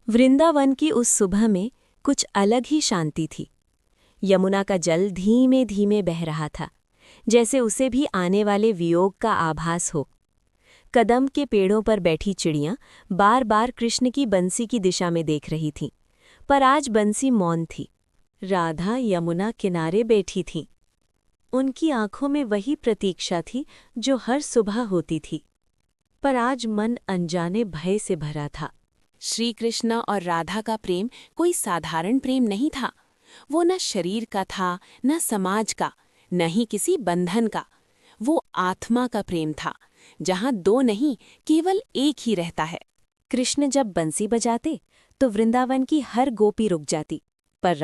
वृंदावन की उस सुबह में कुछ अलग ही शांति थी। यमुना का जल धीमे धीमे बह रहा था, जैसे उसे भी आने वाले वियोग का आभास हो। कदम के पेड़ों पर बैठी चिड़ियां बार बार कृष्ण की बंसी की दिशा में देख रही थीं, पर आज बंसी मौन थी। राधा यमुना किनारे बैठी थीं। उनकी आंखों में वही प्रतीक्षा थी जो हर सुबह होती थी, पर आज मन अनजाने भय से भरा था। श्री कृष्ण और राधा का प्रेम कोई साधारण प्रेम नहीं था। वो न शरीर का था, न समाज का, न ही किसी बंधन का। वो आत्मा का प्रेम था, जहाँ दो नहीं केवल एक ही रहता है। कृष्ण जब बंसी बजाते तो वृंदावन की हर गोपी रुक जाती, पर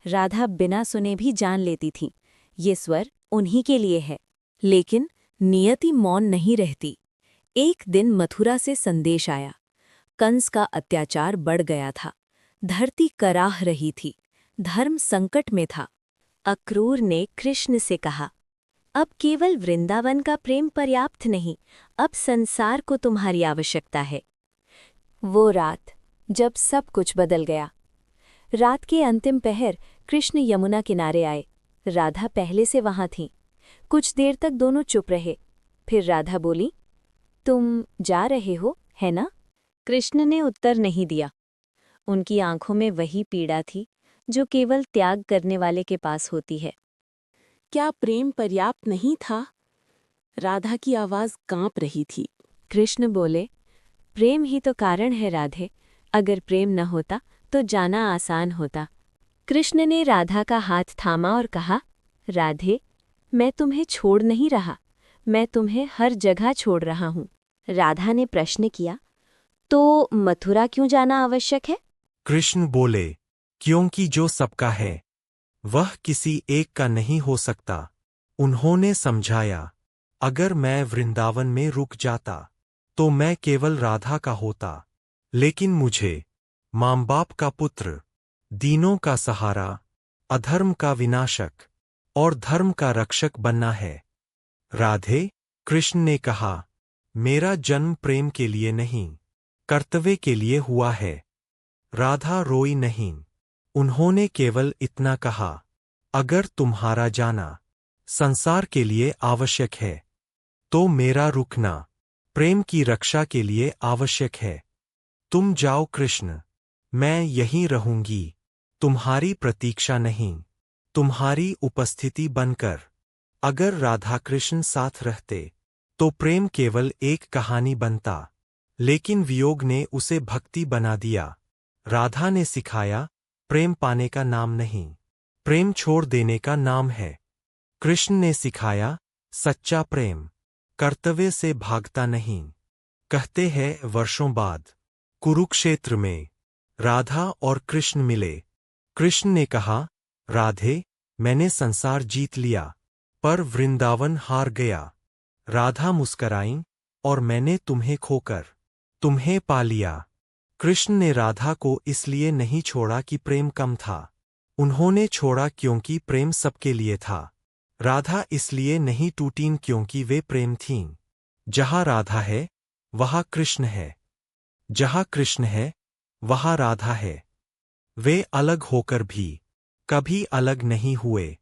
राधा बिना सुने भी जान लेती थी, ये स्वर उन्हीं के लिए है। लेकिन नियति मौन नहीं रहती। एक दिन मथुरा से संदेश आया। कंस का अत्याचार बढ़ गया था, धरती कराह रही थी, धर्म संकट में था। अक्रूर ने कृष्ण से कहा, अब केवल वृंदावन का प्रेम पर्याप्त नहीं, अब संसार को तुम्हारी आवश्यकता है। वो रात जब सब कुछ बदल गया। रात के अंतिम पहर कृष्ण यमुना किनारे आए। राधा पहले से वहां थीं। कुछ देर तक दोनों चुप रहे। फिर राधा बोली, तुम जा रहे हो, है ना? कृष्ण ने उत्तर नहीं दिया। उनकी आंखों में वही पीड़ा थी जो केवल त्याग करने वाले के पास होती है। क्या प्रेम पर्याप्त नहीं था? राधा की आवाज कांप रही थी। कृष्ण बोले, प्रेम ही तो कारण है राधे। अगर प्रेम न होता तो जाना आसान होता। कृष्ण ने राधा का हाथ थामा और कहा, राधे, मैं तुम्हें छोड़ नहीं रहा, मैं तुम्हें हर जगह छोड़ रहा हूँ। राधा ने प्रश्न किया, तो मथुरा क्यों जाना आवश्यक है? कृष्ण बोले, क्योंकि जो सबका है वह किसी एक का नहीं हो सकता। उन्होंने समझाया, अगर मैं वृंदावन में रुक जाता तो मैं केवल राधा का होता, लेकिन मुझे माँ बाप का पुत्र, दीनों का सहारा, अधर्म का विनाशक और धर्म का रक्षक बनना है। राधे, कृष्ण ने कहा, मेरा जन्म प्रेम के लिए नहीं, कर्तव्य के लिए हुआ है। राधा रोई नहीं। उन्होंने केवल इतना कहा, अगर तुम्हारा जाना संसार के लिए आवश्यक है तो मेरा रुकना प्रेम की रक्षा के लिए आवश्यक है। तुम जाओ कृष्ण, मैं यहीं रहूंगी, तुम्हारी प्रतीक्षा नहीं, तुम्हारी उपस्थिति बनकर। अगर राधा कृष्ण साथ रहते तो प्रेम केवल एक कहानी बनता, लेकिन वियोग ने उसे भक्ति बना दिया। राधा ने सिखाया, प्रेम पाने का नाम नहीं, प्रेम छोड़ देने का नाम है। कृष्ण ने सिखाया, सच्चा प्रेम कर्तव्य से भागता नहीं। कहते हैं वर्षों बाद कुरुक्षेत्र में राधा और कृष्ण मिले। कृष्ण ने कहा, राधे, मैंने संसार जीत लिया, पर वृंदावन हार गया। राधा मुस्कराईं, और मैंने तुम्हें खोकर तुम्हें पा लिया। कृष्ण ने राधा को इसलिए नहीं छोड़ा कि प्रेम कम था, उन्होंने छोड़ा क्योंकि प्रेम सबके लिए था। राधा इसलिए नहीं टूटीं क्योंकि वे प्रेम थीं। जहाँ राधा है वहाँ कृष्ण है, जहाँ कृष्ण है वहाँ राधा है। वे अलग होकर भी कभी अलग नहीं हुए।